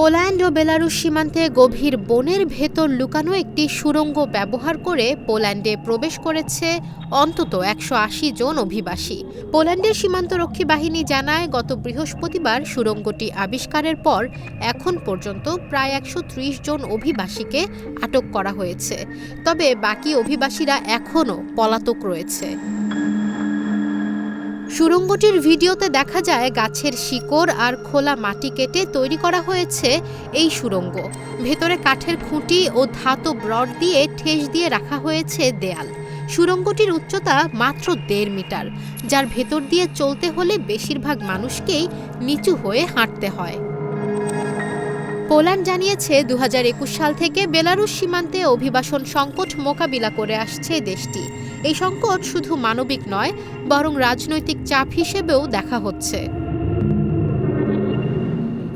Poland ও বেলারুশ সীমান্তে গভীর বনের ভেতর লুকানো একটি সুড়ঙ্গ ব্যবহার করে পোল্যান্ডে প্রবেশ করেছে অন্তত ১৮০ জন অভিবাসী। পোল্যান্ডের সীমান্তরক্ষী বাহিনী জানায়, গত বৃহস্পতিবার সুড়ঙ্গটি আবিষ্কারের পর এখন পর্যন্ত প্রায় ১৩০ জন অভিবাসীকে আটক করা হয়েছে। তবে বাকি অভিবাসীরা এখনও পলাতক রয়েছে। সুড়ঙ্গটির ভিডিওতে দেখা যায় গাছের শিকড় আর খোলা মাটি কেটে তৈরি করা হয়েছে এই সুড়ঙ্গ। ভেতরে কাঠের খুঁটি ও ধাতব রড দিয়ে ঠেস দিয়ে রাখা হয়েছে দেয়াল। সুড়ঙ্গটির উচ্চতা মাত্র ১.৫ মিটার, যার ভেতর দিয়ে চলতে হলে বেশিরভাগ মানুষকেই নিচু হয়ে হাঁটতে হয়। পোল্যান্ড জানিয়েছে, ২০২১ সাল থেকে বেলারুশ সীমান্তে অভিবাসন সংকট মোকাবিলা করে আসছে দেশটি। এই সংকট শুধু মানবিক নয়, বরং রাজনৈতিক চাপ হিসেবেও দেখা হচ্ছে।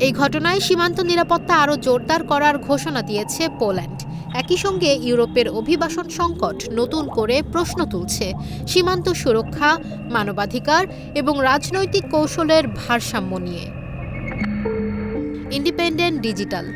এই ঘটনায় সীমান্ত নিরাপত্তা আরও জোরদার করার ঘোষণা দিয়েছে পোল্যান্ড। একই সঙ্গে ইউরোপের অভিবাসন সংকট নতুন করে প্রশ্ন তুলছে সীমান্ত সুরক্ষা, মানবাধিকার এবং রাজনৈতিক কৌশলের ভারসাম্য নিয়ে। Independent digital.